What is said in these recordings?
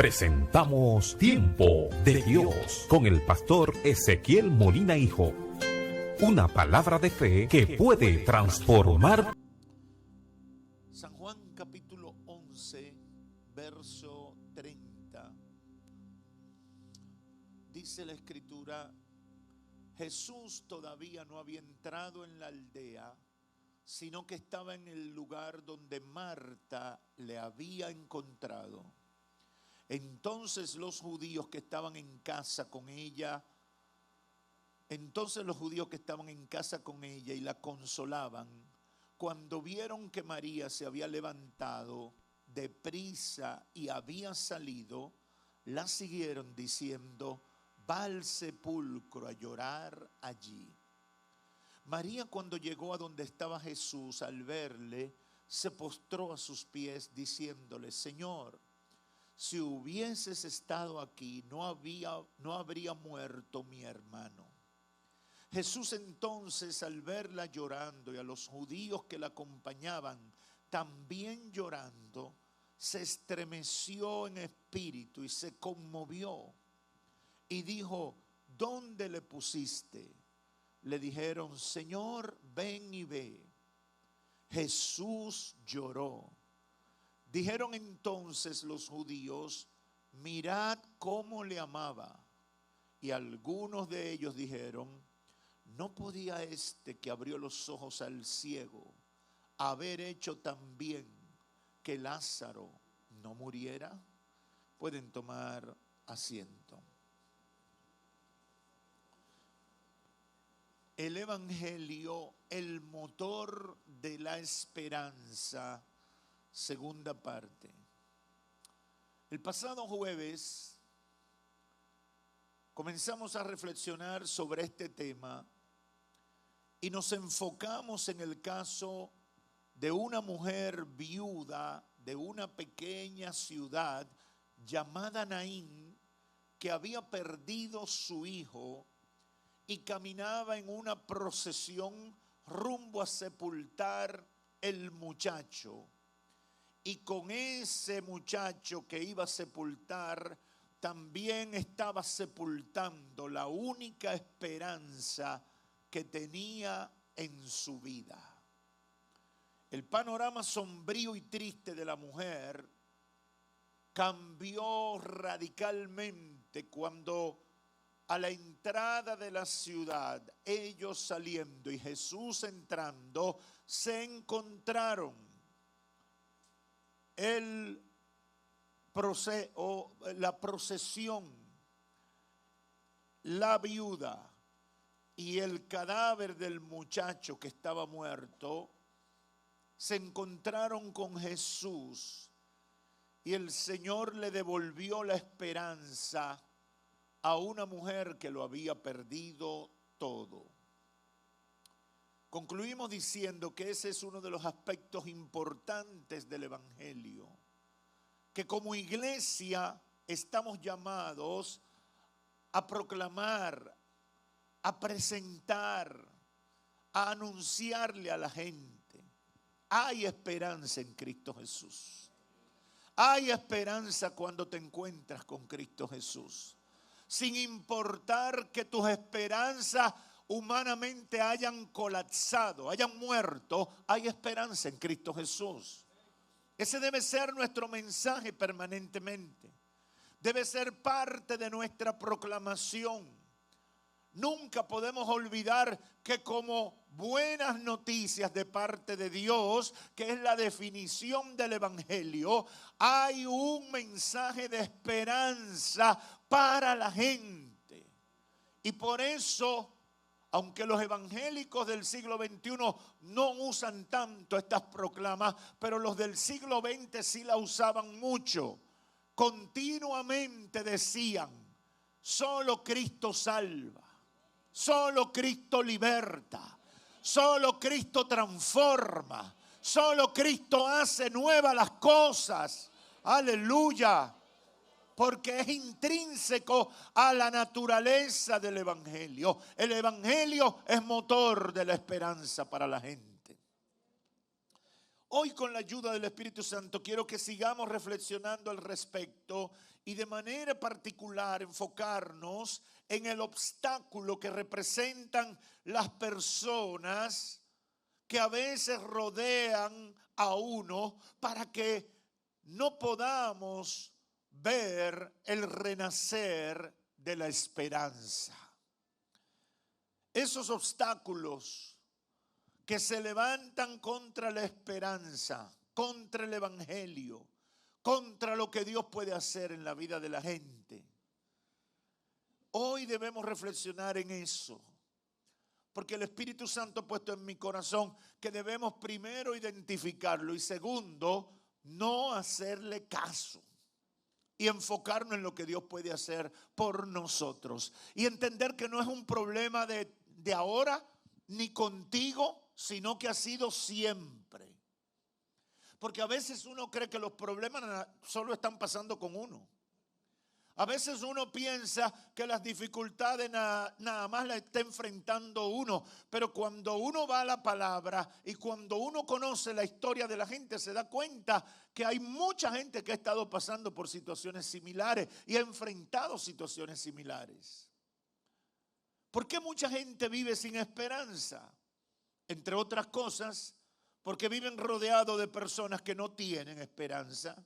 presentamos Tiempo de Dios con el pastor Ezequiel Molina Hijo. Una palabra de fe que puede transformar. San Juan capítulo 11, verso 30. Dice la escritura: Jesús todavía no había entrado en la aldea, sino que estaba en el lugar donde Marta le había encontrado. Entonces los judíos que estaban en casa con ella y la consolaban, cuando vieron que María se había levantado deprisa y había salido, la siguieron diciendo: va al sepulcro a llorar allí. María, cuando llegó a donde estaba Jesús, al verle, se postró a sus pies diciéndole: Señor, si hubieses estado aquí, no habría muerto mi hermano. Jesús entonces, al verla llorando y a los judíos que la acompañaban también llorando, se estremeció en espíritu y se conmovió y dijo: ¿dónde le pusiste? Le dijeron: Señor, ven y ve. Jesús lloró. Dijeron entonces los judíos: mirad cómo le amaba. Y algunos de ellos dijeron: ¿no podía este que abrió los ojos al ciego haber hecho también que Lázaro no muriera? Pueden tomar asiento. El Evangelio, el motor de la esperanza, segunda parte. El pasado jueves comenzamos a reflexionar sobre este tema y nos enfocamos en el caso de una mujer viuda de una pequeña ciudad llamada Naín, que había perdido su hijo y caminaba en una procesión rumbo a sepultar el muchacho. Y con ese muchacho que iba a sepultar, también estaba sepultando la única esperanza que tenía en su vida. El panorama sombrío y triste de la mujer cambió radicalmente cuando, a la entrada de la ciudad, ellos saliendo y Jesús entrando, se encontraron la procesión, la viuda y el cadáver del muchacho que estaba muerto. Se encontraron con Jesús y el Señor le devolvió la esperanza a una mujer que lo había perdido todo. Concluimos diciendo que ese es uno de los aspectos importantes del Evangelio, que como iglesia estamos llamados a proclamar, a presentar, a anunciarle a la gente: hay esperanza en Cristo Jesús. Hay esperanza cuando te encuentras con Cristo Jesús. Sin importar que tus esperanzas humanamente hayan colapsado, hayan muerto, hay esperanza en Cristo Jesús. Ese debe ser nuestro mensaje permanentemente. Debe ser parte de nuestra proclamación. Nunca podemos olvidar que como buenas noticias de parte de Dios, que es la definición del Evangelio, hay un mensaje de esperanza para la gente. Y por eso, aunque los evangélicos del siglo XXI no usan tanto estas proclamas, pero los del siglo XX sí la usaban mucho. Continuamente decían: solo Cristo salva. Solo Cristo liberta, solo Cristo transforma, solo Cristo hace nuevas las cosas. Aleluya. Porque es intrínseco a la naturaleza del Evangelio. El Evangelio es motor de la esperanza para la gente. Hoy, con la ayuda del Espíritu Santo, quiero que sigamos reflexionando al respecto y de manera particular enfocarnos en el obstáculo que representan las personas que a veces rodean a uno para que no podamos ver el renacer de la esperanza. Esos obstáculos que se levantan contra la esperanza, contra el evangelio, contra lo que Dios puede hacer en la vida de la gente. Hoy debemos reflexionar en eso, porque el Espíritu Santo ha puesto en mi corazón que debemos primero identificarlo y segundo, no hacerle caso y enfocarnos en lo que Dios puede hacer por nosotros y entender que no es un problema de ahora ni contigo, sino que ha sido siempre. Porque a veces uno cree que los problemas solo están pasando con uno. A veces uno piensa que las dificultades nada más las está enfrentando uno, pero cuando uno va a la palabra y cuando uno conoce la historia de la gente, se da cuenta que hay mucha gente que ha estado pasando por situaciones similares y ha enfrentado situaciones similares. ¿Por qué mucha gente vive sin esperanza? Entre otras cosas, porque viven rodeados de personas que no tienen esperanza.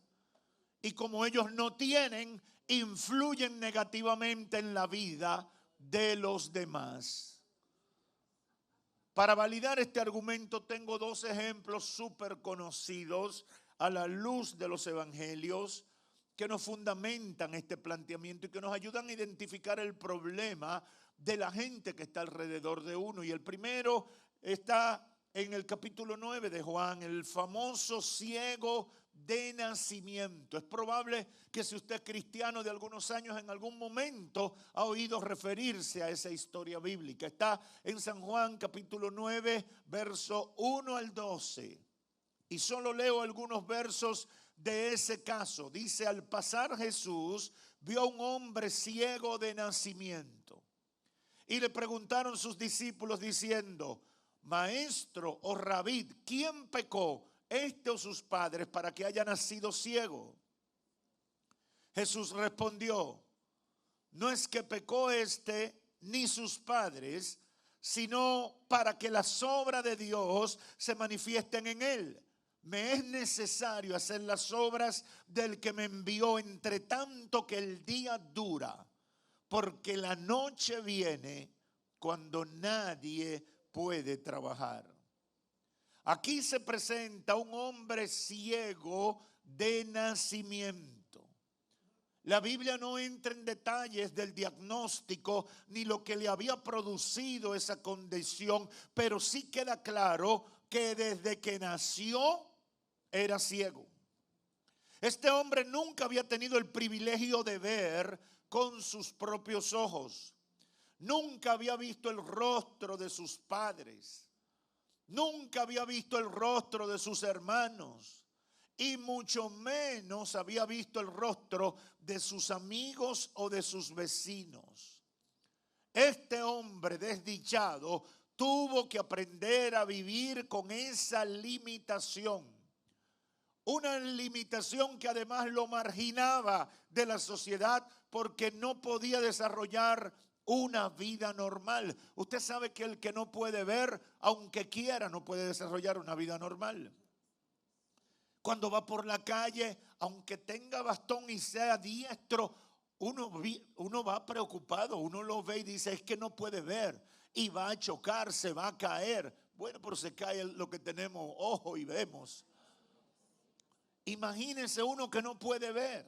Y como ellos no tienen, influyen negativamente en la vida de los demás. Para validar este argumento tengo dos ejemplos súper conocidos a la luz de los evangelios que nos fundamentan este planteamiento y que nos ayudan a identificar el problema de la gente que está alrededor de uno. Y el primero está en el capítulo 9 de Juan, el famoso ciego de nacimiento. Es probable que si usted es cristiano de algunos años, en algún momento ha oído referirse a esa historia bíblica. Está en San Juan capítulo 9, verso 1 al 12. Y solo leo algunos versos de ese caso. Dice: al pasar Jesús vio a un hombre ciego de nacimiento. Y le preguntaron sus discípulos diciendo: Maestro o Rabí, ¿quién pecó, este o sus padres, para que haya nacido ciego? Jesús respondió: no es que pecó este ni sus padres, sino para que las obras de Dios se manifiesten en él. Me es necesario hacer las obras del que me envió, entre tanto que el día dura, porque la noche viene cuando nadie puede trabajar. Aquí se presenta un hombre ciego de nacimiento. La Biblia no entra en detalles del diagnóstico ni lo que le había producido esa condición, pero sí queda claro que desde que nació era ciego. Este hombre nunca había tenido el privilegio de ver con sus propios ojos. Nunca había visto el rostro de sus padres. Nunca había visto el rostro de sus hermanos. Y mucho menos había visto el rostro de sus amigos o de sus vecinos. Este hombre desdichado tuvo que aprender a vivir con esa limitación. Una limitación que además lo marginaba de la sociedad porque no podía desarrollar una vida normal. Usted sabe que el que no puede ver, aunque quiera, no puede desarrollar una vida normal. Cuando va por la calle, aunque tenga bastón y sea diestro, uno va preocupado, uno lo ve y dice: es que no puede ver y va a chocar, se va a caer. Bueno, pero se cae lo que tenemos ojo y vemos. Imagínense uno que no puede ver.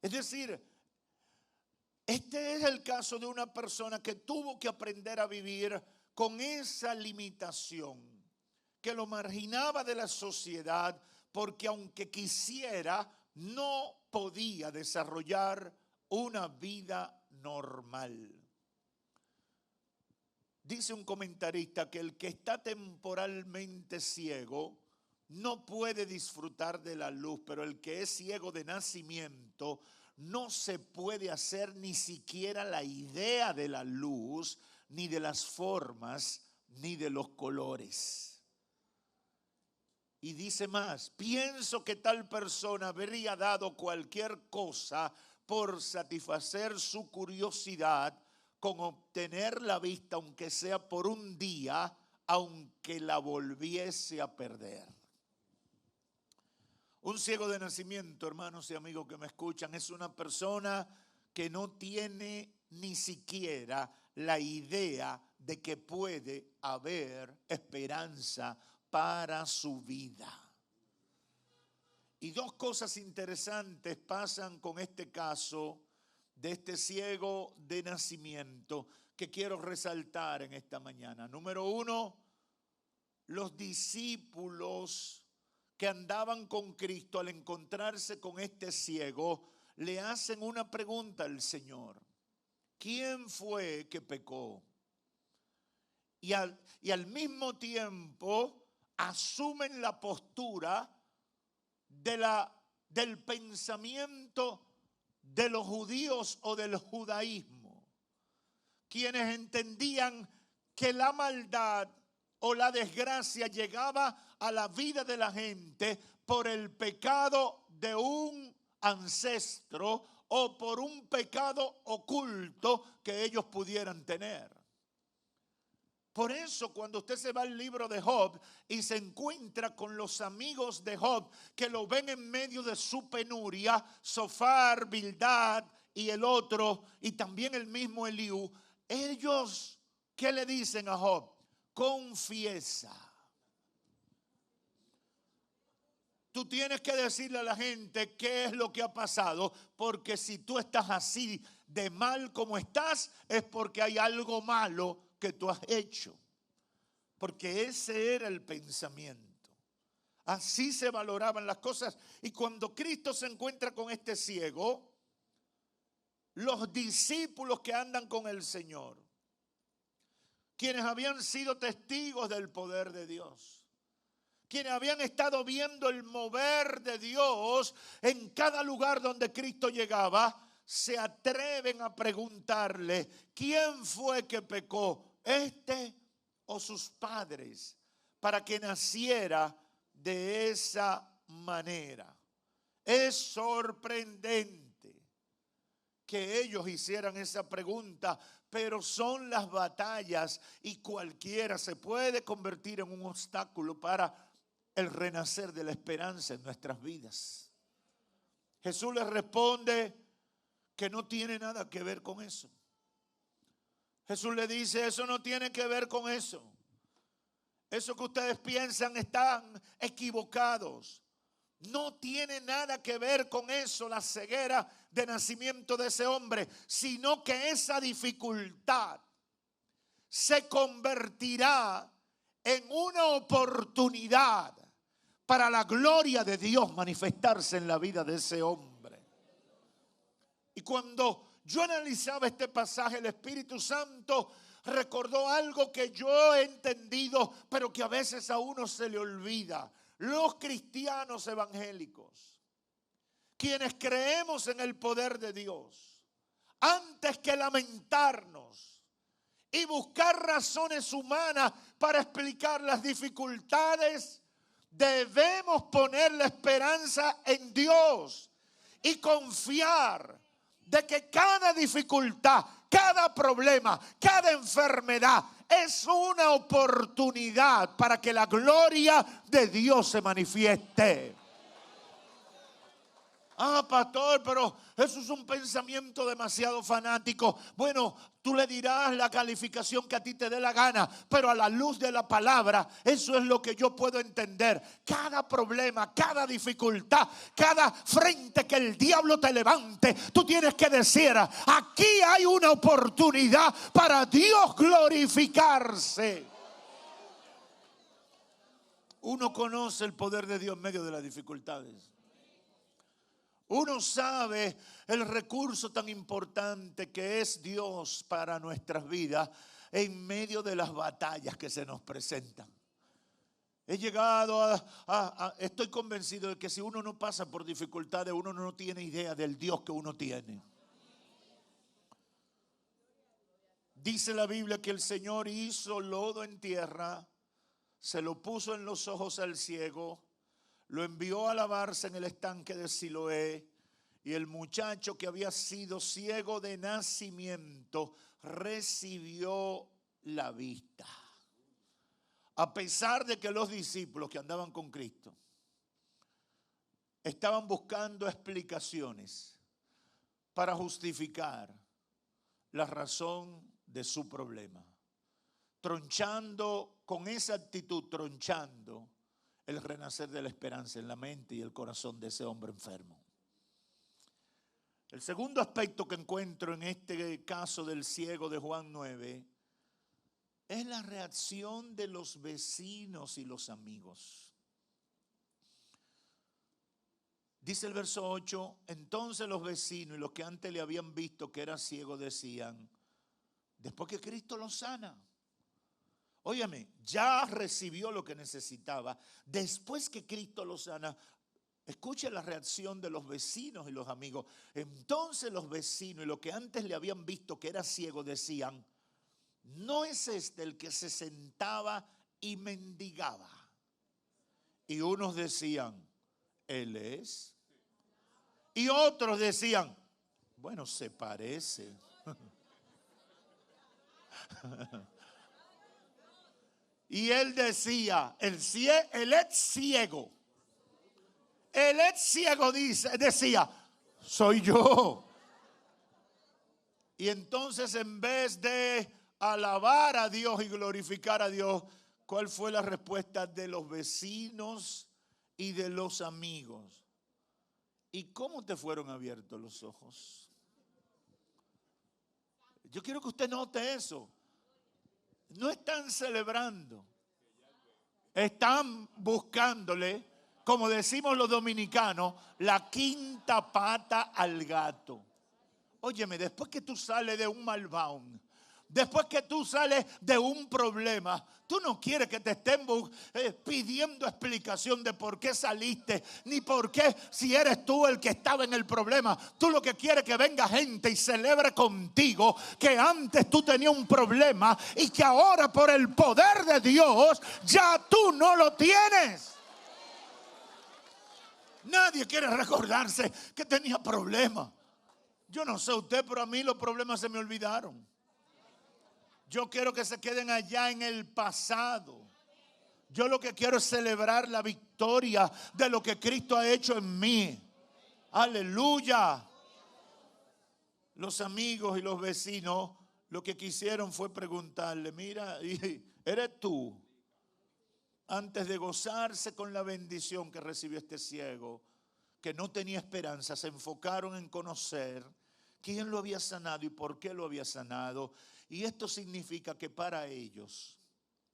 Es decir, este es el caso de una persona que tuvo que aprender a vivir con esa limitación que lo marginaba de la sociedad, porque aunque quisiera, no podía desarrollar una vida normal. Dice un comentarista que el que está temporalmente ciego no puede disfrutar de la luz, pero el que es ciego de nacimiento no se puede hacer ni siquiera la idea de la luz, ni de las formas, ni de los colores. Y dice más, pienso que tal persona habría dado cualquier cosa por satisfacer su curiosidad con obtener la vista, aunque sea por un día, aunque la volviese a perder. Un ciego de nacimiento, hermanos y amigos que me escuchan, es una persona que no tiene ni siquiera la idea de que puede haber esperanza para su vida. Y dos cosas interesantes pasan con este caso de este ciego de nacimiento que quiero resaltar en esta mañana. Número uno, los discípulos que andaban con Cristo al encontrarse con este ciego le hacen una pregunta al Señor. ¿Quién fue que pecó? Y al mismo tiempo asumen la postura del pensamiento de los judíos o del judaísmo, quienes entendían que la maldad o la desgracia llegaba a la vida de la gente por el pecado de un ancestro o por un pecado oculto que ellos pudieran tener. Por eso cuando usted se va al libro de Job y se encuentra con los amigos de Job que lo ven en medio de su penuria, Zofar, Bildad y el otro, y también el mismo Eliú, ellos, ¿qué le dicen a Job? Confiesa. Tú tienes que decirle a la gente qué es lo que ha pasado, porque si tú estás así de mal como estás, es porque hay algo malo que tú has hecho. Porque ese era el pensamiento. Así se valoraban las cosas. Y cuando Cristo se encuentra con este ciego, los discípulos que andan con el Señor, quienes habían sido testigos del poder de Dios, quienes habían estado viendo el mover de Dios en cada lugar donde Cristo llegaba, se atreven a preguntarle, ¿quién fue que pecó? ¿Este o sus padres? Para que naciera de esa manera. Es sorprendente que ellos hicieran esa pregunta, pero son las batallas y cualquiera se puede convertir en un obstáculo para el renacer de la esperanza en nuestras vidas. Jesús les responde que no tiene nada que ver con eso. Jesús le dice, eso no tiene que ver con eso. Eso que ustedes piensan están equivocados. No tiene nada que ver con eso, la ceguera de nacimiento de ese hombre, sino que esa dificultad se convertirá en una oportunidad para la gloria de Dios manifestarse en la vida de ese hombre. Y cuando yo analizaba este pasaje, el Espíritu Santo recordó algo que yo he entendido, pero que a veces a uno se le olvida. Los cristianos evangélicos, quienes creemos en el poder de Dios, antes que lamentarnos y buscar razones humanas para explicar las dificultades, debemos poner la esperanza en Dios y confiar de que cada dificultad, cada problema, cada enfermedad es una oportunidad para que la gloria de Dios se manifieste. Ah, pastor, pero eso es un pensamiento demasiado fanático. Bueno, tú le dirás la calificación que a ti te dé la gana, pero a la luz de la palabra, eso es lo que yo puedo entender. Cada problema, cada dificultad, cada frente que el diablo te levante, tú tienes que decir, aquí hay una oportunidad para Dios glorificarse. Uno conoce el poder de Dios en medio de las dificultades. Uno sabe el recurso tan importante que es Dios para nuestras vidas en medio de las batallas que se nos presentan. He llegado estoy convencido de que si uno no pasa por dificultades, uno no tiene idea del Dios que uno tiene. Dice la Biblia que el Señor hizo lodo en tierra, se lo puso en los ojos al ciego lo envió a lavarse en el estanque de Siloé, y el muchacho que había sido ciego de nacimiento recibió la vista. A pesar de que los discípulos que andaban con Cristo estaban buscando explicaciones para justificar la razón de su problema, tronchando con esa actitud, tronchando el renacer de la esperanza en la mente y el corazón de ese hombre enfermo. El segundo aspecto que encuentro en este caso del ciego de Juan 9 es la reacción de los vecinos y los amigos. Dice el verso 8, entonces los vecinos y los que antes le habían visto que era ciego decían, después que Cristo lo sana, óyeme, ya recibió lo que necesitaba, después que Cristo lo sana, escuche la reacción de los vecinos y los amigos. Entonces los vecinos y los que antes le habían visto que era ciego decían, ¿no es este el que se sentaba y mendigaba? Y unos decían, él es. Y otros decían, bueno, se parece. Y él decía, él es ciego. El ex ciego decía, soy yo. Y entonces en vez de alabar a Dios y glorificar a Dios, ¿cuál fue la respuesta de los vecinos y de los amigos? ¿Y cómo te fueron abiertos los ojos? Yo quiero que usted note eso. No están celebrando, están buscándole, como decimos los dominicanos, la quinta pata al gato. Óyeme, después que tú sales de un malvón, después que tú sales de un problema, tú no quieres que te estén pidiendo explicación de por qué saliste, ni por qué si eres tú el que estaba en el problema. Tú lo que quieres es que venga gente y celebre contigo que antes tú tenías un problema y que ahora por el poder de Dios ya tú no lo tienes. Nadie quiere recordarse que tenía problemas. Yo no sé usted, pero a mí los problemas se me olvidaron. Yo quiero que se queden allá en el pasado. Yo lo que quiero es celebrar la victoria de lo que Cristo ha hecho en mí. Aleluya. Los amigos y los vecinos lo que quisieron fue preguntarle, mira, ¿eres tú? Antes de gozarse con la bendición que recibió este ciego, que no tenía esperanza, se enfocaron en conocer quién lo había sanado y por qué lo había sanado. Y esto significa que para ellos,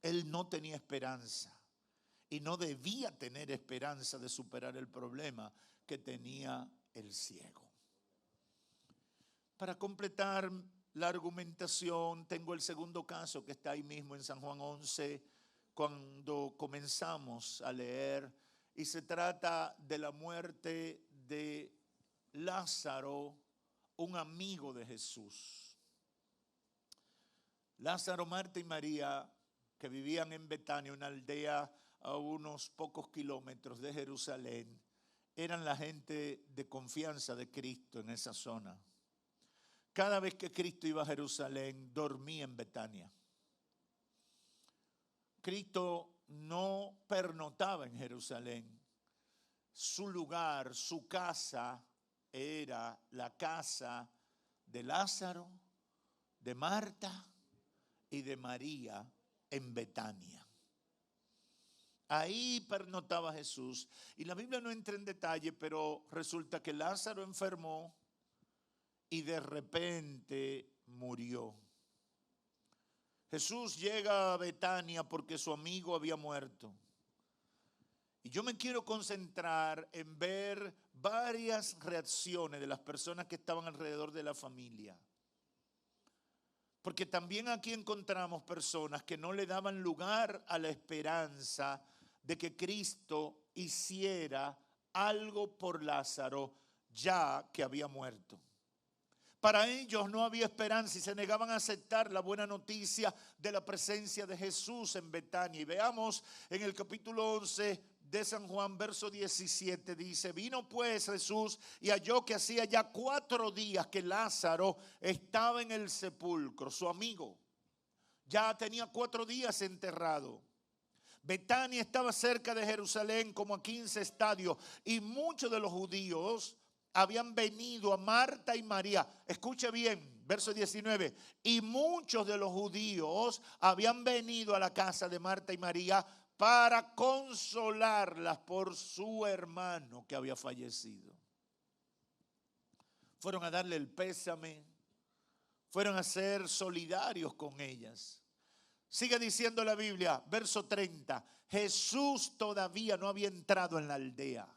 él no tenía esperanza y no debía tener esperanza de superar el problema que tenía el ciego. Para completar la argumentación, tengo el segundo caso que está ahí mismo en San Juan 11, cuando comenzamos a leer, y se trata de la muerte de Lázaro, un amigo de Jesús. Lázaro, Marta y María, que vivían en Betania, una aldea a unos pocos kilómetros de Jerusalén, eran la gente de confianza de Cristo en esa zona. Cada vez que Cristo iba a Jerusalén, dormía en Betania. Cristo no pernotaba en Jerusalén. Su lugar, su casa, era la casa de Lázaro, de Marta y de María en Betania. Ahí pernotaba Jesús. Y la Biblia no entra en detalle, pero resulta que Lázaro enfermó y de repente murió. Jesús llega a Betania porque su amigo había muerto. Y yo me quiero concentrar en ver varias reacciones de las personas que estaban alrededor de la familia. Porque también aquí encontramos personas que no le daban lugar a la esperanza de que Cristo hiciera algo por Lázaro ya que había muerto. Para ellos no había esperanza y se negaban a aceptar la buena noticia de la presencia de Jesús en Betania. Y veamos en el capítulo 11, de San Juan, verso 17, dice: vino pues Jesús y halló que hacía ya 4 días que Lázaro estaba en el sepulcro, su amigo. Ya tenía 4 días enterrado. Betania estaba cerca de Jerusalén, como a 15 estadios, y muchos de los judíos habían venido a Marta y María. Escuche bien, verso 19. Y muchos de los judíos habían venido a la casa de Marta y María para consolarlas por su hermano que había fallecido. Fueron a darle el pésame, fueron a ser solidarios con ellas. Sigue diciendo la Biblia, verso 30, Jesús todavía no había entrado en la aldea,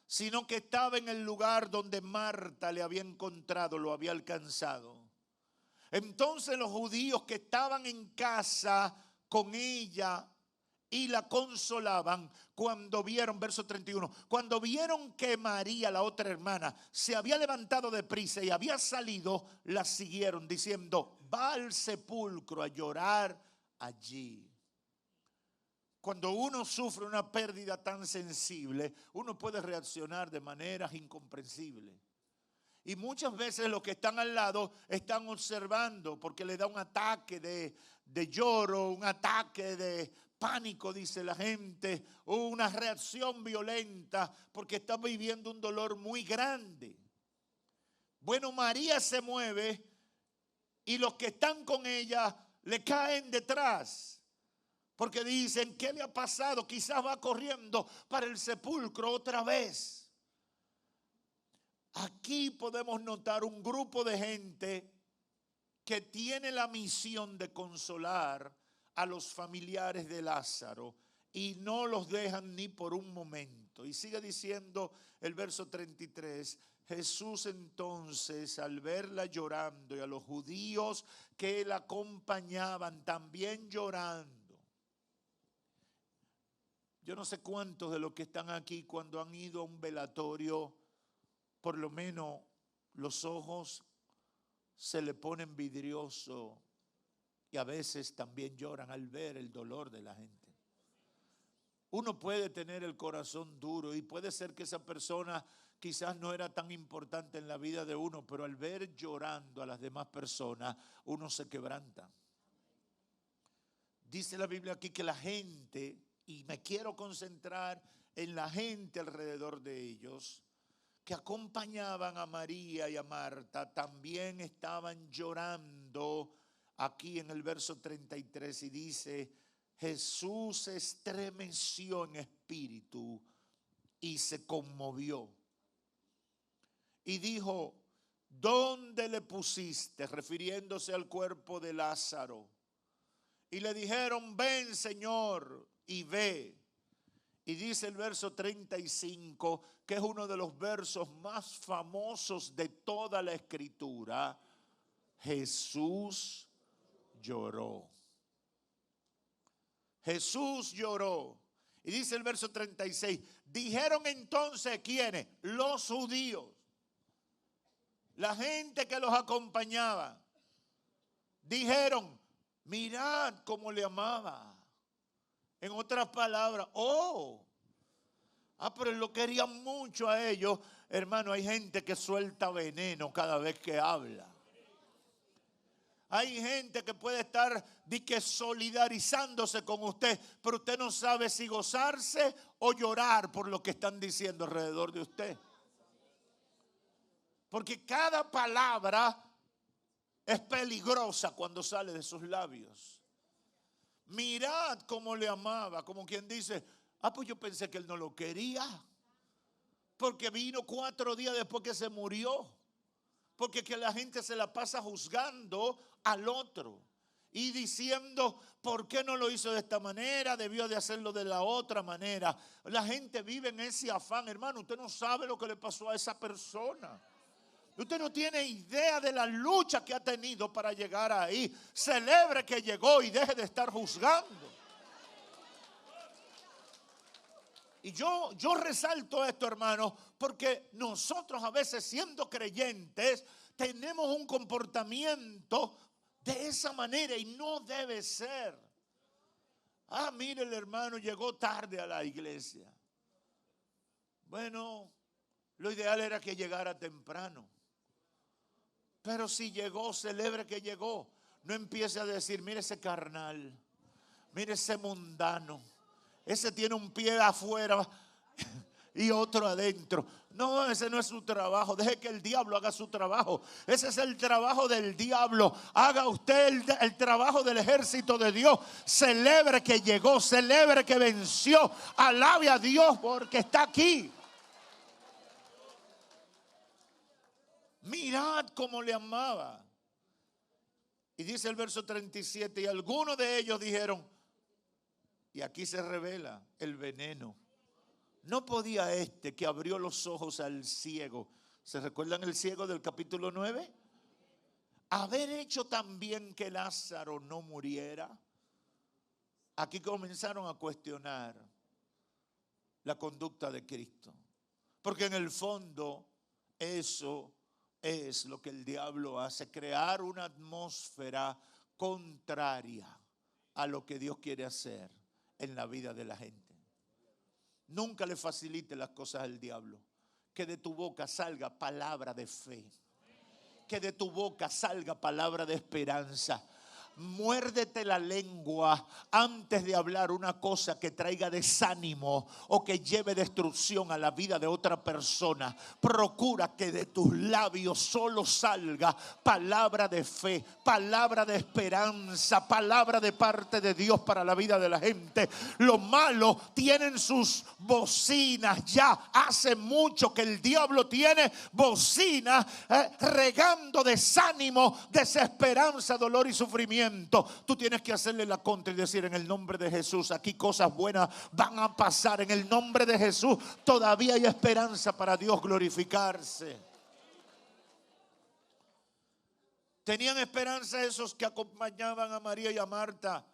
sino que estaba en el lugar donde Marta le había encontrado, lo había alcanzado. Entonces los judíos que estaban en casa con ella y la consolaban, cuando vieron, verso 31, cuando vieron que María, la otra hermana, se había levantado de prisa y había salido, la siguieron diciendo: va al sepulcro a llorar allí. Cuando uno sufre una pérdida tan sensible, uno puede reaccionar de maneras incomprensibles. Y muchas veces los que están al lado están observando porque le da un ataque de lloro, un ataque de pánico, dice la gente, o una reacción violenta porque está viviendo un dolor muy grande. Bueno, María se mueve y los que están con ella le caen detrás porque dicen: ¿qué le ha pasado? Quizás va corriendo para el sepulcro otra vez. Aquí podemos notar un grupo de gente que tiene la misión de consolar a los familiares de Lázaro y no los dejan ni por un momento. Y sigue diciendo el verso 33, Jesús entonces, al verla llorando y a los judíos que la acompañaban también llorando. Yo no sé cuántos de los que están aquí, cuando han ido a un velatorio, por lo menos los ojos se le ponen vidriosos y a veces también lloran al ver el dolor de la gente. Uno puede tener el corazón duro y puede ser que esa persona quizás no era tan importante en la vida de uno, pero al ver llorando a las demás personas, uno se quebranta. Dice la Biblia aquí que la gente, y me quiero concentrar en la gente alrededor de ellos, que acompañaban a María y a Marta, también estaban llorando. Aquí en el verso 33 y dice: Jesús se estremeció en espíritu y se conmovió. Y dijo: ¿dónde le pusiste? Refiriéndose al cuerpo de Lázaro. Y le dijeron: ven, Señor, y ve. Y dice el verso 35, que es uno de los versos más famosos de toda la Escritura: Jesús lloró. Jesús lloró. Y dice el verso 36, dijeron entonces, ¿quiénes? Los judíos, la gente que los acompañaba, dijeron: mirad cómo le amaba. En otras palabras, pero lo querían mucho a ellos. Hermano, hay gente que suelta veneno cada vez que habla. Hay gente que puede estar solidarizándose con usted, pero usted no sabe si gozarse o llorar por lo que están diciendo alrededor de usted. Porque cada palabra es peligrosa cuando sale de sus labios. Mirad cómo le amaba, como quien dice: pues yo pensé que él no lo quería, porque vino 4 días después que se murió. Porque que la gente se la pasa juzgando al otro y diciendo: ¿por qué no lo hizo de esta manera? Debió de hacerlo de la otra manera. La gente vive en ese afán. Hermano, usted no sabe lo que le pasó a esa persona. Usted no tiene idea de la lucha que ha tenido para llegar ahí. Celebre que llegó y deje de estar juzgando. Y yo resalto esto, hermano, porque nosotros a veces, siendo creyentes, tenemos un comportamiento de esa manera y no debe ser. Ah, mire, el hermano llegó tarde a la iglesia. Bueno, lo ideal era que llegara temprano. Pero si llegó, celebre que llegó. No empiece a decir, mire ese carnal, mire ese mundano, ese tiene un pie afuera y otro adentro. No, ese no es su trabajo. Deje que el diablo haga su trabajo. Ese es el trabajo del diablo. Haga usted el trabajo del ejército de Dios. Celebre que llegó, celebre que venció. Alabe a Dios porque está aquí. Mirad cómo le amaba. Y dice el verso 37, y algunos de ellos dijeron, y aquí se revela el veneno. No podía este que abrió los ojos al ciego, ¿se recuerdan el ciego del capítulo 9? Haber hecho también que Lázaro no muriera. Aquí comenzaron a cuestionar la conducta de Cristo. Porque en el fondo eso es lo que el diablo hace, crear una atmósfera contraria a lo que Dios quiere hacer en la vida de la gente. Nunca le facilite las cosas al diablo. Que de tu boca salga palabra de fe. Que de tu boca salga palabra de esperanza. Muérdete la lengua antes de hablar una cosa que traiga desánimo o que lleve destrucción a la vida de otra persona. Procura que de tus labios solo salga palabra de fe, palabra de esperanza, palabra de parte de Dios para la vida de la gente. Los malos tienen sus bocinas ya. Hace mucho que el diablo tiene bocinas regando desánimo, desesperanza, dolor y sufrimiento. Tú tienes que hacerle la contra y decir, en el nombre de Jesús, aquí cosas buenas van a pasar. En el nombre de Jesús todavía hay esperanza para Dios glorificarse. Tenían esperanza esos que acompañaban a María y a Marta.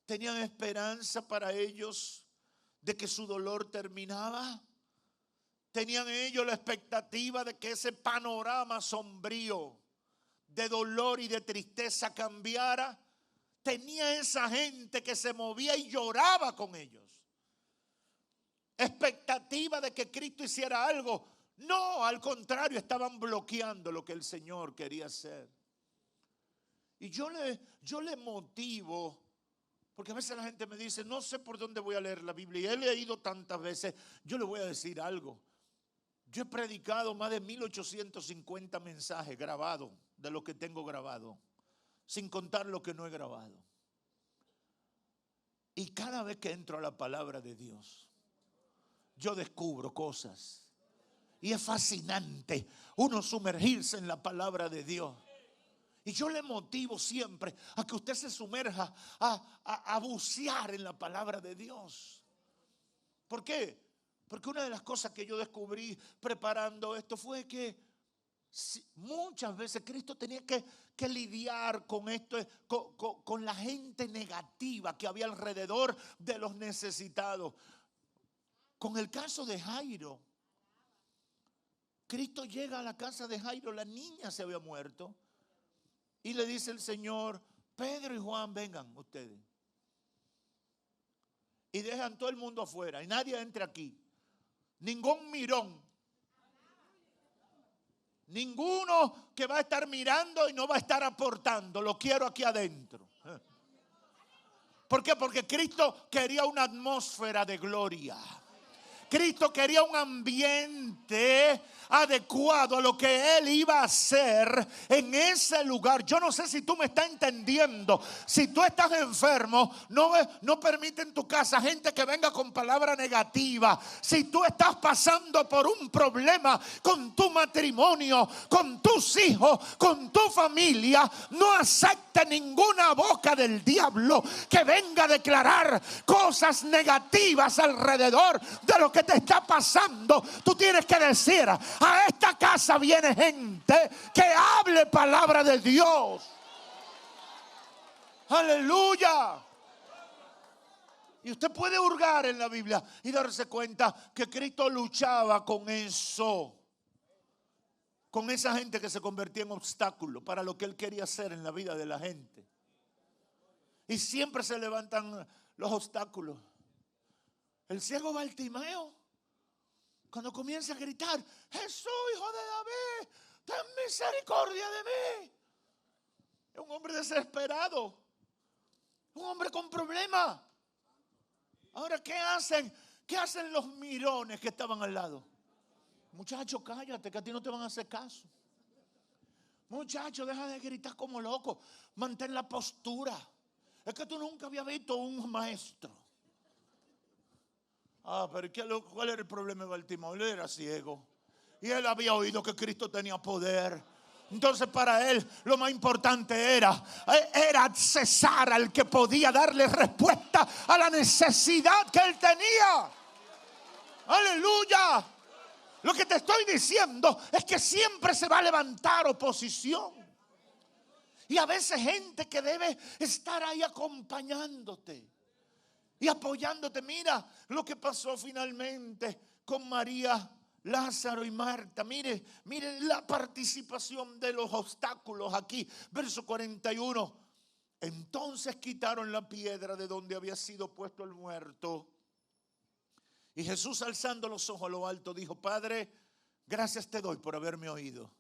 Tenían esperanza para ellos de que su dolor terminaba. Tenían ellos la expectativa de que ese panorama sombrío de dolor y de tristeza cambiara. Tenía esa gente que se movía y lloraba con ellos. Expectativa de que Cristo hiciera algo. No, al contrario, estaban bloqueando lo que el Señor quería hacer. Y yo le motivo, porque a veces la gente me dice, no sé por dónde voy a leer la Biblia. Y he leído tantas veces. Yo le voy a decir algo. Yo he predicado más de 1850 mensajes grabados, de lo que tengo grabado, sin contar lo que no he grabado. Y cada vez que entro a la palabra de Dios, yo descubro cosas. Y es fascinante uno sumergirse en la palabra de Dios. Y yo le motivo siempre a que usted se sumerja a bucear en la palabra de Dios. ¿Por qué? Porque una de las cosas que yo descubrí preparando esto fue que muchas veces Cristo tenía que lidiar con esto, con la gente negativa que había alrededor de los necesitados. Con el caso de Jairo, Cristo llega a la casa de Jairo, la niña se había muerto, y le dice el Señor, Pedro y Juan, vengan ustedes. Y dejan todo el mundo afuera, y nadie entre aquí. Ningún mirón. Ninguno que va a estar mirando y no va a estar aportando. Lo quiero aquí adentro. ¿Por qué? Porque Cristo quería una atmósfera de gloria. Cristo quería un ambiente adecuado a lo que Él iba a hacer en ese lugar. Yo no sé si tú me estás entendiendo. Si tú estás enfermo, no permite en tu casa gente que venga con palabra negativa. Si tú estás pasando por un problema con tu matrimonio, con tus hijos, con tu familia, no acepte ninguna boca del diablo que venga a declarar cosas negativas alrededor de lo que te está pasando. Tú tienes que decir, a esta casa viene gente que hable palabra de Dios. Aleluya. Y usted puede hurgar en la Biblia y darse cuenta que Cristo luchaba con eso, con esa gente que se convertía en obstáculo para lo que Él quería hacer en la vida de la gente. Y siempre se levantan los obstáculos. El ciego Bartimeo, cuando comienza a gritar, Jesús, hijo de David, ten misericordia de mí. Es un hombre desesperado, un hombre con problemas. Ahora, ¿qué hacen? ¿Qué hacen los mirones que estaban al lado? Muchacho, cállate, que a ti no te van a hacer caso. Muchacho, deja de gritar como loco. Mantén la postura. Es que tú nunca habías visto un maestro. Pero ¿cuál era el problema de Bartimeo? Él era ciego. Y él había oído que Cristo tenía poder. Entonces para él lo más importante era cesar al que podía darle respuesta a la necesidad que él tenía. Aleluya. Lo que te estoy diciendo es que siempre se va a levantar oposición. Y a veces gente que debe estar ahí acompañándote y apoyándote. Mira lo que pasó finalmente con María, Lázaro y Marta. Mire la participación de los obstáculos aquí. Verso 41. Entonces quitaron la piedra de donde había sido puesto el muerto. Y Jesús, alzando los ojos a lo alto, dijo: Padre, gracias te doy por haberme oído.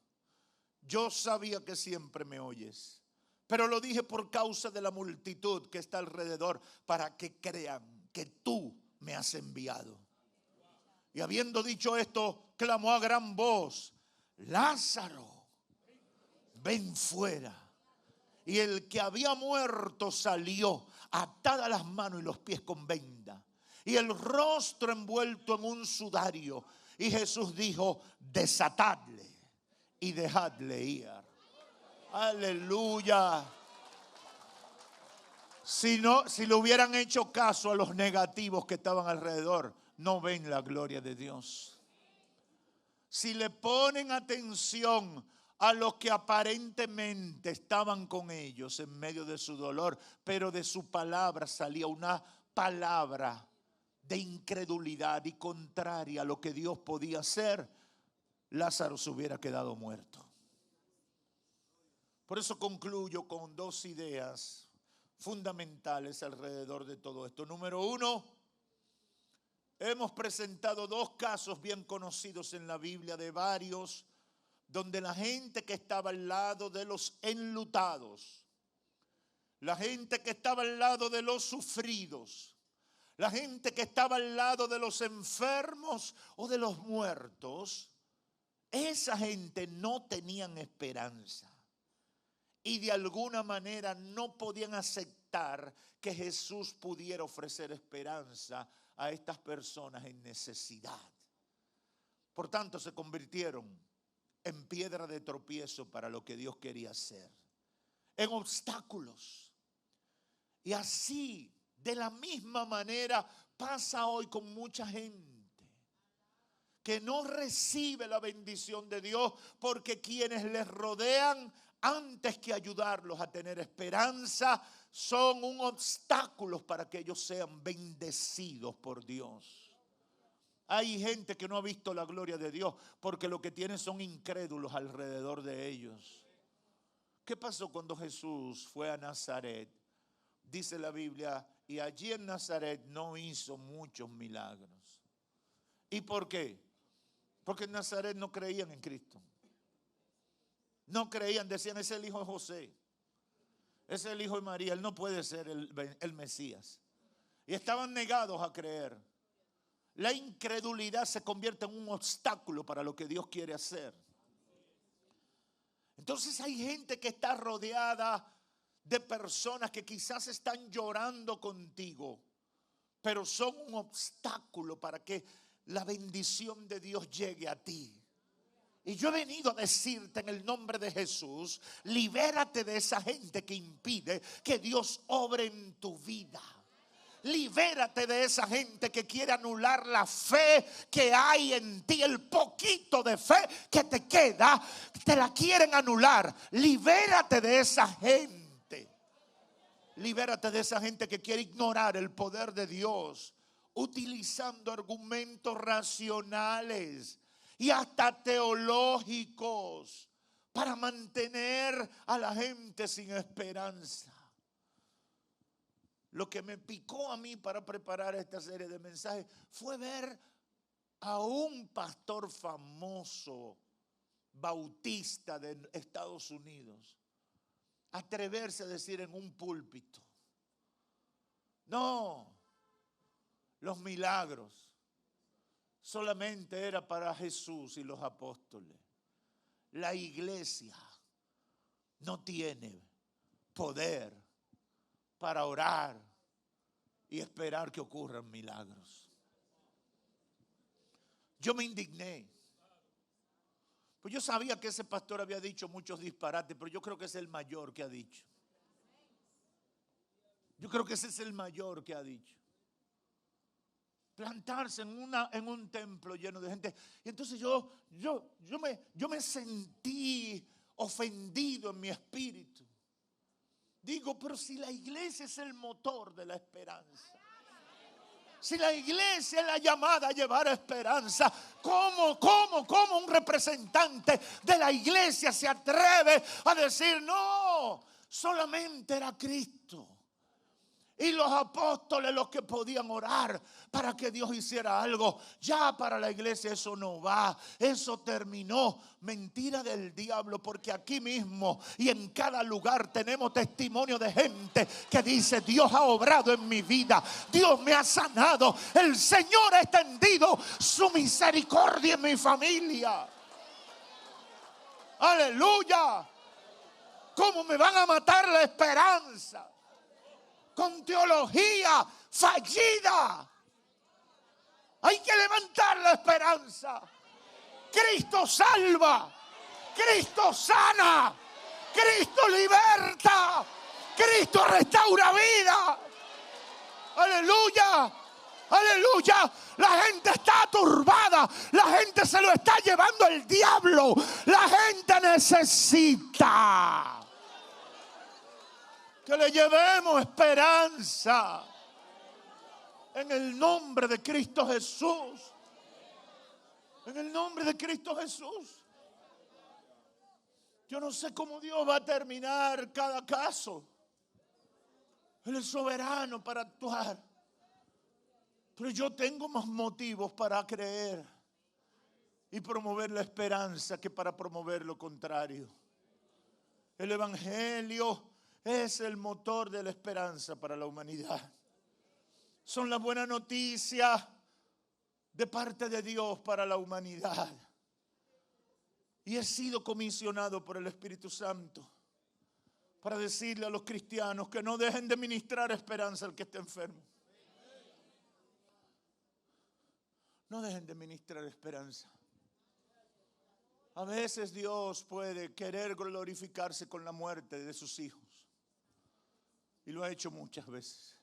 Yo sabía que siempre me oyes, pero lo dije por causa de la multitud que está alrededor, para que crean que tú me has enviado. Y habiendo dicho esto, clamó a gran voz: Lázaro, ven fuera. Y el que había muerto salió, atadas las manos y los pies con venda, y el rostro envuelto en un sudario. Y Jesús dijo: desatadle y dejadle ir. Aleluya. Si le hubieran hecho caso a los negativos que estaban alrededor, no ven la gloria de Dios. Si le ponen atención a los que aparentemente estaban con ellos en medio de su dolor, pero de su palabra salía una palabra de incredulidad y contraria a lo que Dios podía hacer, Lázaro se hubiera quedado muerto. Por eso concluyo con dos ideas fundamentales alrededor de todo esto. Número uno, hemos presentado dos casos bien conocidos en la Biblia, de varios, donde la gente que estaba al lado de los enlutados, la gente que estaba al lado de los sufridos, la gente que estaba al lado de los enfermos o de los muertos, esa gente no tenían esperanza. Y de alguna manera no podían aceptar que Jesús pudiera ofrecer esperanza a estas personas en necesidad. Por tanto, se convirtieron en piedra de tropiezo para lo que Dios quería hacer, en obstáculos. Y así, de la misma manera, pasa hoy con mucha gente que no recibe la bendición de Dios, porque quienes les rodean, antes que ayudarlos a tener esperanza, son un obstáculo para que ellos sean bendecidos por Dios. Hay gente que no ha visto la gloria de Dios porque lo que tienen son incrédulos alrededor de ellos. ¿Qué pasó cuando Jesús fue a Nazaret? Dice la Biblia, y allí en Nazaret no hizo muchos milagros. ¿Y por qué? Porque en Nazaret no creían en Cristo. No creían, decían: es el hijo de José, es el hijo de María, él no puede ser el Mesías. Y estaban negados a creer. La incredulidad se convierte en un obstáculo para lo que Dios quiere hacer. Entonces hay gente que está rodeada de personas que quizás están llorando contigo, pero son un obstáculo para que la bendición de Dios llegue a ti. Y yo he venido a decirte en el nombre de Jesús: libérate de esa gente que impide que Dios obre en tu vida. Libérate de esa gente que quiere anular la fe que hay en ti. El poquito de fe que te queda, te la quieren anular. Libérate de esa gente. Libérate de esa gente que quiere ignorar el poder de Dios, utilizando argumentos racionales y hasta teológicos para mantener a la gente sin esperanza. lo que me picó a mí para preparar esta serie de mensajes fue ver a un pastor famoso bautista de Estados Unidos atreverse a decir en un púlpito: no, los milagros solamente era para Jesús y los apóstoles. La iglesia no tiene poder para orar y esperar que ocurran milagros. Yo me indigné. Pues yo sabía que ese pastor había dicho muchos disparates, pero yo creo que es el mayor que ha dicho. Yo creo que ese es el mayor que ha dicho. Plantarse en un templo lleno de gente. Y entonces yo me sentí ofendido en mi espíritu. Digo, pero si la iglesia es el motor de la esperanza, si la iglesia es la llamada a llevar esperanza, ¿cómo un representante de la iglesia se atreve a decir no? Solamente era Cristo y los apóstoles los que podían orar para que Dios hiciera algo. Ya para la iglesia eso no va, eso terminó. Mentira del diablo, porque aquí mismo y en cada lugar tenemos testimonio de gente que dice: Dios ha obrado en mi vida, Dios me ha sanado, el Señor ha extendido su misericordia en mi familia. Aleluya. ¿Cómo me van a matar la esperanza? Con teología fallida. Hay que levantar la esperanza. Cristo salva, Cristo sana, Cristo liberta, Cristo restaura vida. Aleluya, aleluya. La gente está turbada, la gente se lo está llevando el diablo. La gente necesita que le llevemos esperanza en el nombre de Cristo Jesús. En el nombre de Cristo Jesús. Yo no sé cómo Dios va a terminar cada caso. Él es soberano para actuar. Pero yo tengo más motivos para creer y promover la esperanza que para promover lo contrario. El Evangelio es el motor de la esperanza para la humanidad. Son la buena noticia de parte de Dios para la humanidad. Y he sido comisionado por el Espíritu Santo para decirle a los cristianos que no dejen de ministrar esperanza al que esté enfermo. No dejen de ministrar esperanza. A veces Dios puede querer glorificarse con la muerte de sus hijos. Y lo ha hecho muchas veces.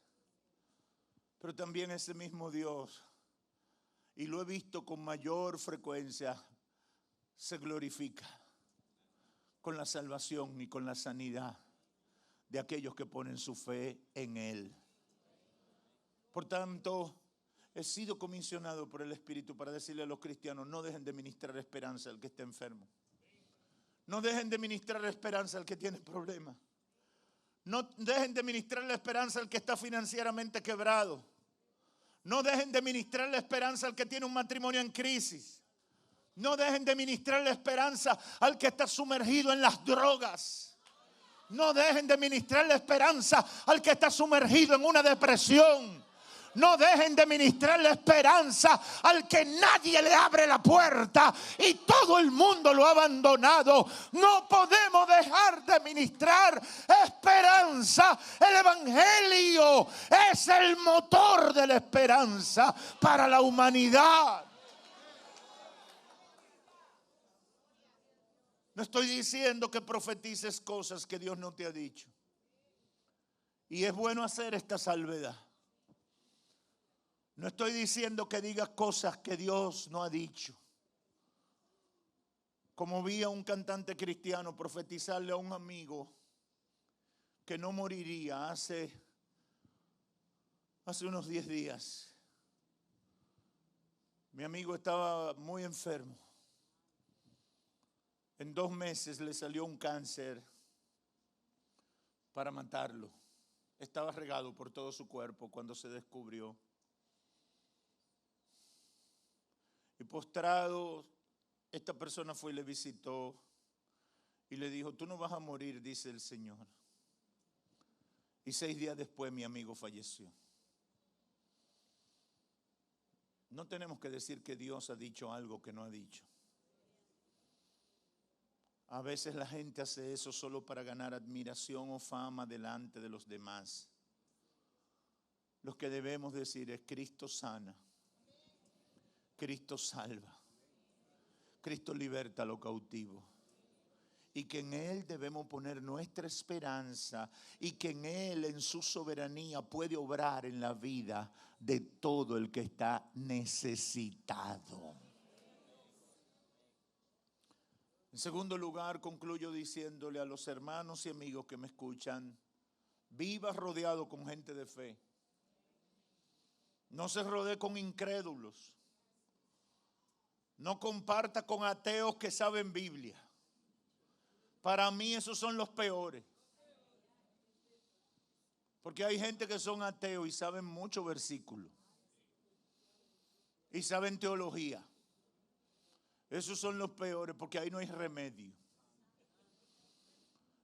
Pero también ese mismo Dios, y lo he visto con mayor frecuencia, se glorifica con la salvación y con la sanidad de aquellos que ponen su fe en Él. Por tanto, he sido comisionado por el Espíritu para decirle a los cristianos: no dejen de ministrar esperanza al que esté enfermo. No dejen de ministrar esperanza al que tiene problemas. No dejen de ministrar la esperanza al que está financieramente quebrado. No dejen de ministrar la esperanza al que tiene un matrimonio en crisis. No dejen de ministrar la esperanza al que está sumergido en las drogas. No dejen de ministrar la esperanza al que está sumergido en una depresión. No dejen de ministrar la esperanza al que nadie le abre la puerta y todo el mundo lo ha abandonado. No podemos dejar de ministrar esperanza. El Evangelio es el motor de la esperanza para la humanidad. No estoy diciendo que profetices cosas que Dios no te ha dicho. Y es bueno hacer esta salvedad. No estoy diciendo que digas cosas que Dios no ha dicho. Como vi a un cantante cristiano profetizarle a un amigo que no moriría hace unos 10 días. Mi amigo estaba muy enfermo. En 2 meses le salió un cáncer para matarlo. estaba regado por todo su cuerpo cuando se descubrió. Y postrado, esta persona fue y le visitó y le dijo: tú no vas a morir, dice el Señor. Y 6 días después mi amigo falleció. No tenemos que decir que Dios ha dicho algo que no ha dicho. A veces la gente hace eso solo para ganar admiración o fama delante de los demás. Lo que debemos decir es: Cristo sana, Cristo salva, Cristo liberta a los cautivos. Y que en Él debemos poner nuestra esperanza y que en Él, en su soberanía, puede obrar en la vida de todo el que está necesitado. En segundo lugar, concluyo diciéndole a los hermanos y amigos que me escuchan: viva rodeado con gente de fe. No se rodee con incrédulos. No comparta con ateos que saben Biblia. Para mí esos son los peores. Porque hay gente que son ateos y saben muchos versículos. Y saben teología. Esos son los peores porque ahí no hay remedio.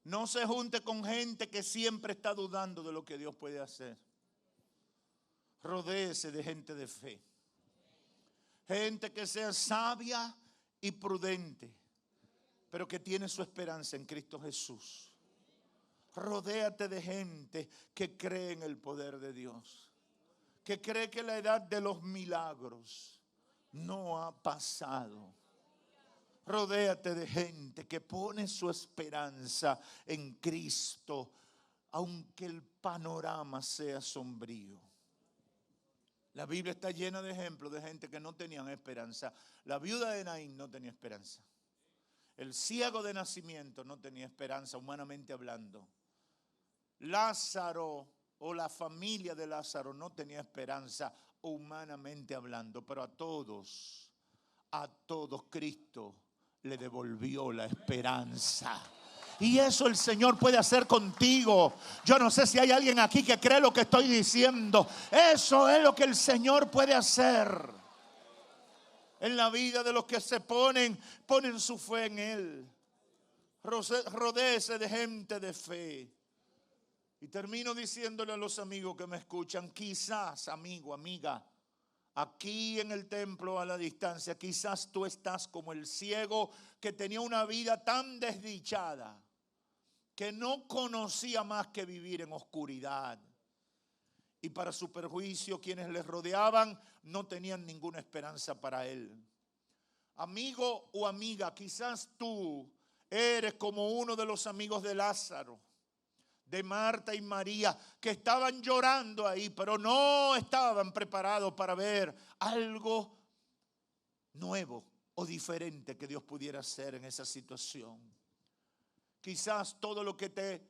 No se junte con gente que siempre está dudando de lo que Dios puede hacer. Rodéese de gente de fe. Gente que sea sabia y prudente, pero que tiene su esperanza en Cristo Jesús. Rodéate de gente que cree en el poder de Dios, que cree que la edad de los milagros no ha pasado. Rodéate de gente que pone su esperanza en Cristo, aunque el panorama sea sombrío. La Biblia está llena de ejemplos de gente que no tenían esperanza. La viuda de Naín no tenía esperanza. El ciego de nacimiento no tenía esperanza, humanamente hablando. Lázaro o la familia de Lázaro no tenía esperanza, humanamente hablando. Pero a todos Cristo le devolvió la esperanza. Y eso el Señor puede hacer contigo. Yo no sé si hay alguien aquí que cree lo que estoy diciendo. Eso es lo que el Señor puede hacer en la vida de los que se ponen su fe en Él. Rodéese de gente de fe. Y termino diciéndole a los amigos que me escuchan: quizás, amigo, amiga, aquí en el templo a la distancia, quizás tú estás como el ciego que tenía una vida tan desdichada que no conocía más que vivir en oscuridad. Y para su perjuicio, quienes le rodeaban no tenían ninguna esperanza para él. Amigo o amiga, quizás tú eres como uno de los amigos de Lázaro, de Marta y María, que estaban llorando ahí, pero no estaban preparados para ver algo nuevo o diferente que Dios pudiera hacer en esa situación. Quizás todo lo que te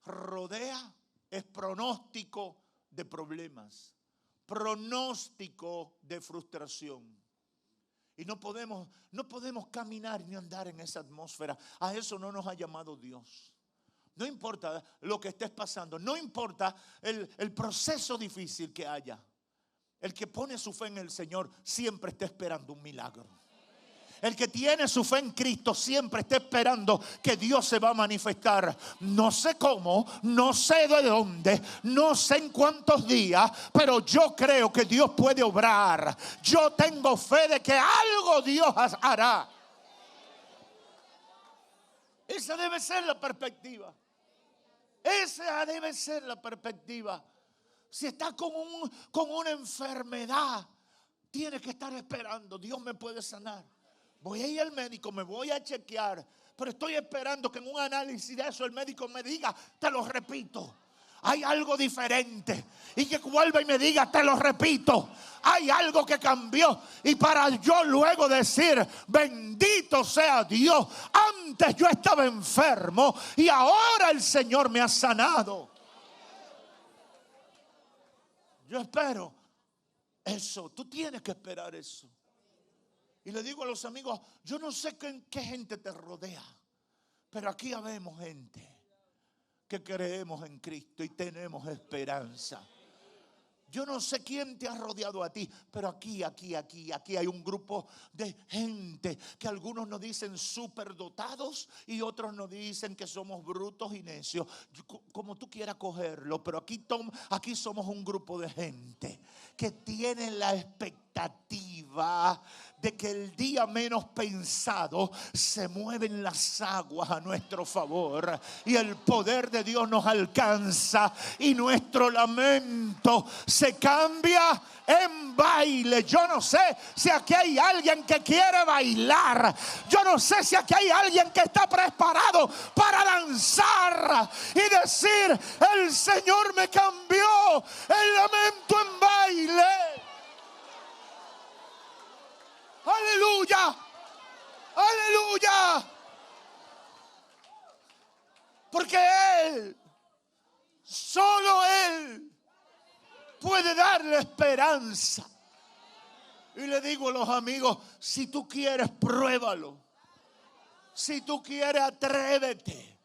rodea es pronóstico de problemas, pronóstico de frustración. Y no podemos caminar ni andar en esa atmósfera. A eso no nos ha llamado Dios. No importa lo que estés pasando, no importa el proceso difícil que haya. El que pone su fe en el Señor siempre está esperando un milagro. El que tiene su fe en Cristo siempre está esperando que Dios se va a manifestar. No sé cómo, no sé de dónde, no sé en cuántos días, pero yo creo que Dios puede obrar. Yo tengo fe de que algo Dios hará. Esa debe ser la perspectiva. Esa debe ser la perspectiva. Si está con una enfermedad, tiene que estar esperando. Dios me puede sanar. Voy a ir al médico, me voy a chequear, pero estoy esperando que en un análisis de eso el médico me diga: te lo repito, hay algo diferente. Y que vuelva y me diga: te lo repito, hay algo que cambió. Y para yo luego decir: bendito sea Dios, antes yo estaba enfermo y ahora el Señor me ha sanado. Yo espero eso. Tú tienes que esperar eso. Y le digo a los amigos: yo no sé qué gente te rodea, pero aquí habemos gente que creemos en Cristo y tenemos esperanza. Yo no sé quién te ha rodeado a ti, pero aquí hay un grupo de gente que algunos nos dicen superdotados y otros nos dicen que somos brutos y necios. Como tú quieras cogerlo, pero aquí somos un grupo de gente que tiene la expectativa de que el día menos pensado se mueven las aguas a nuestro favor y el poder de Dios nos alcanza y nuestro lamento se cambia en baile. Yo no sé si aquí hay alguien que quiere bailar. Yo no sé si aquí hay alguien que está preparado para danzar y decir: el Señor me cambió el lamento en baile. Aleluya, aleluya. Porque Él, solo Él puede darle esperanza. Y le digo a los amigos: si tú quieres, pruébalo. Si tú quieres, atrévete.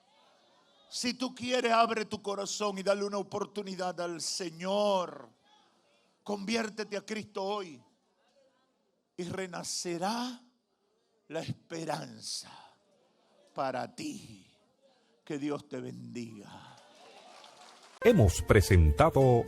Si tú quieres, abre tu corazón y dale una oportunidad al Señor. Conviértete a Cristo hoy y renacerá la esperanza para ti. Que Dios te bendiga. Hemos presentado